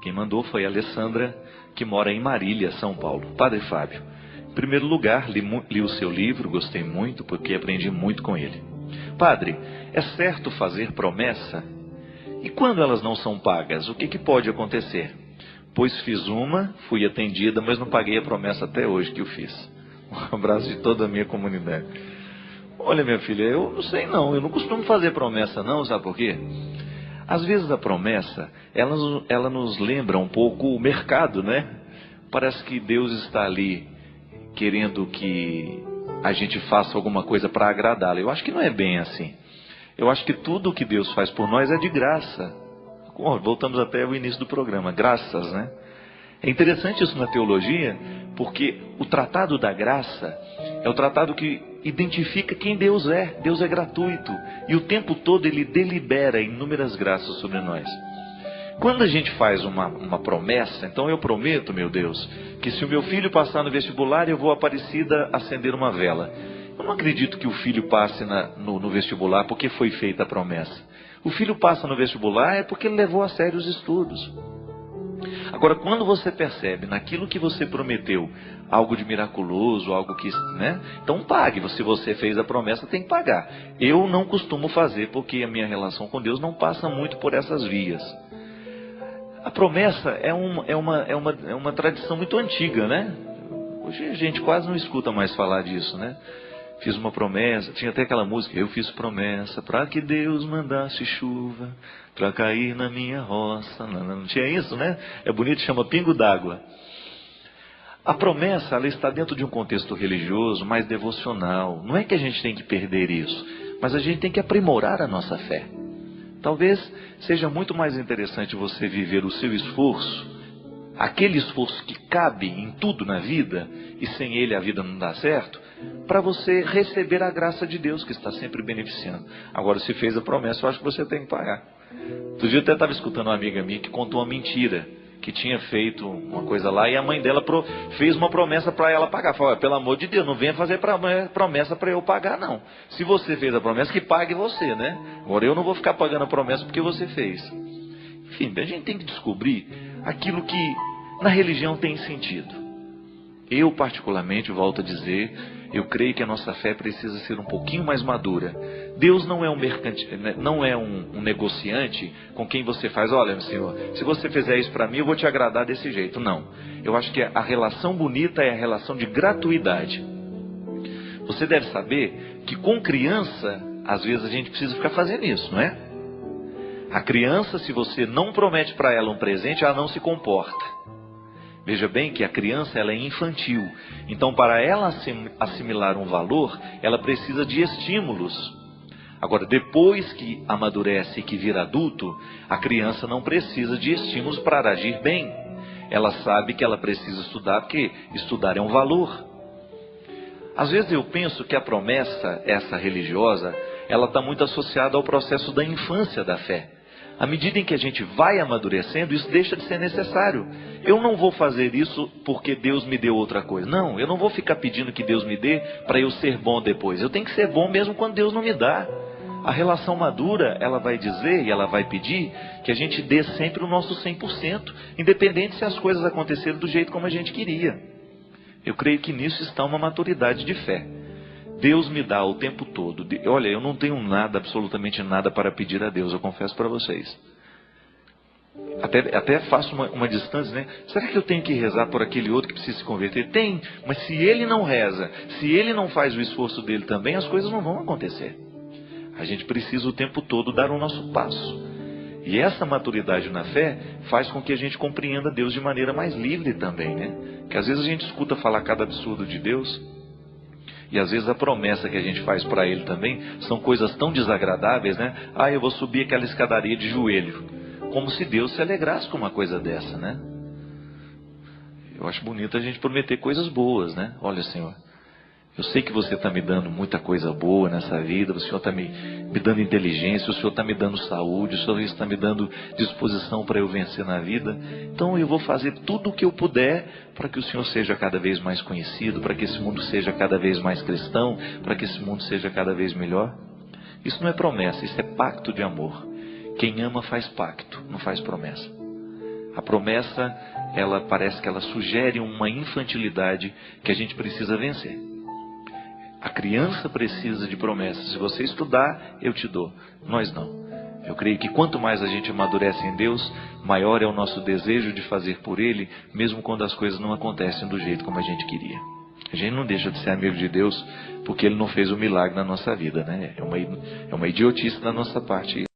Quem mandou foi a Alessandra, que mora em Marília, São Paulo. Padre Fábio, em primeiro lugar, li o seu livro, gostei muito, porque aprendi muito com ele. Padre, é certo fazer promessa? E quando elas não são pagas, o que pode acontecer? Pois fiz uma, fui atendida, mas não paguei a promessa até hoje que eu fiz. Um abraço de toda a minha comunidade. Olha, minha filha, eu não sei não, eu não costumo fazer promessa não, sabe por quê? Às vezes a promessa, ela nos lembra um pouco o mercado, né? Parece que Deus está ali querendo que a gente faça alguma coisa para agradá-lo. Eu acho que não é bem assim. Eu acho que tudo o que Deus faz por nós é de graça. Voltamos até o início do programa, graças, né? É interessante isso na teologia, porque o tratado da graça é o tratado que identifica quem Deus é. Deus é gratuito e o tempo todo Ele delibera inúmeras graças sobre nós. Quando a gente faz uma promessa, então eu prometo, meu Deus, que se o meu filho passar no vestibular, eu vou à Aparecida acender uma vela. Eu não acredito que o filho passe no vestibular porque foi feita a promessa. O filho passa no vestibular é porque ele levou a sério os estudos. Agora, quando você percebe naquilo que você prometeu algo de miraculoso, algo que, né? Então pague. Se você fez a promessa, tem que pagar. Eu não costumo fazer porque a minha relação com Deus não passa muito por essas vias. A promessa é uma tradição muito antiga, né? Hoje a gente quase não escuta mais falar disso, né? Fiz uma promessa, tinha até aquela música, eu fiz promessa para que Deus mandasse chuva para cair na minha roça. Não tinha isso, né? É bonito, chama pingo d'água. A promessa, ela está dentro de um contexto religioso, mais devocional. Não é que a gente tem que perder isso, mas a gente tem que aprimorar a nossa fé. Talvez seja muito mais interessante você viver o seu esforço, aquele esforço que cabe em tudo na vida, e sem ele a vida não dá certo, para você receber a graça de Deus, que está sempre beneficiando. Agora, se fez a promessa, eu acho que você tem que pagar. Outro dia eu até estava escutando uma amiga minha que contou uma mentira, que tinha feito uma coisa lá, e a mãe dela fez uma promessa para ela pagar. Falou, pelo amor de Deus, não venha fazer promessa para eu pagar, não. Se você fez a promessa, que pague você, né? Agora eu não vou ficar pagando a promessa porque você fez. Enfim, a gente tem que descobrir aquilo que na religião tem sentido. Eu, particularmente, volto a dizer, eu creio que a nossa fé precisa ser um pouquinho mais madura. Deus não é um negociante com quem você faz, olha, meu Senhor, se você fizer isso para mim, eu vou te agradar desse jeito. Não. Eu acho que a relação bonita é a relação de gratuidade. Você deve saber que com criança, às vezes a gente precisa ficar fazendo isso, não é? A criança, se você não promete para ela um presente, ela não se comporta. Veja bem que a criança ela é infantil. Então, para ela assimilar um valor, ela precisa de estímulos. Agora, depois que amadurece e que vira adulto, a criança não precisa de estímulos para agir bem. Ela sabe que ela precisa estudar, porque estudar é um valor. Às vezes eu penso que a promessa, essa religiosa, ela está muito associada ao processo da infância da fé. À medida em que a gente vai amadurecendo, isso deixa de ser necessário. Eu não vou fazer isso porque Deus me deu outra coisa. Não, eu não vou ficar pedindo que Deus me dê para eu ser bom depois. Eu tenho que ser bom mesmo quando Deus não me dá. A relação madura, ela vai dizer e ela vai pedir que a gente dê sempre o nosso 100%, independente se as coisas aconteceram do jeito como a gente queria. Eu creio que nisso está uma maturidade de fé. Deus me dá o tempo todo. Olha, eu não tenho nada, absolutamente nada para pedir a Deus, eu confesso para vocês. Até faço uma distância, né? Será que eu tenho que rezar por aquele outro que precisa se converter? Tem, mas se ele não reza, se ele não faz o esforço dele também, as coisas não vão acontecer. A gente precisa o tempo todo dar o nosso passo. E essa maturidade na fé faz com que a gente compreenda Deus de maneira mais livre também, né? Porque às vezes a gente escuta falar cada absurdo de Deus. E às vezes a promessa que a gente faz para Ele também são coisas tão desagradáveis, né? Ah, eu vou subir aquela escadaria de joelho. Como se Deus se alegrasse com uma coisa dessa, né? Eu acho bonito a gente prometer coisas boas, né? Olha, Senhor, eu sei que você está me dando muita coisa boa nessa vida, o Senhor está me dando inteligência, o Senhor está me dando saúde, o Senhor está me dando disposição para eu vencer na vida. Então eu vou fazer tudo o que eu puder para que o Senhor seja cada vez mais conhecido, para que esse mundo seja cada vez mais cristão, para que esse mundo seja cada vez melhor. Isso não é promessa, isso é pacto de amor. Quem ama faz pacto, não faz promessa. A promessa, ela parece que ela sugere uma infantilidade que a gente precisa vencer. A criança precisa de promessas. Se você estudar, eu te dou. Nós não. Eu creio que quanto mais a gente amadurece em Deus, maior é o nosso desejo de fazer por Ele, mesmo quando as coisas não acontecem do jeito como a gente queria. A gente não deixa de ser amigo de Deus porque Ele não fez o milagre na nossa vida, né? É uma idiotice da nossa parte.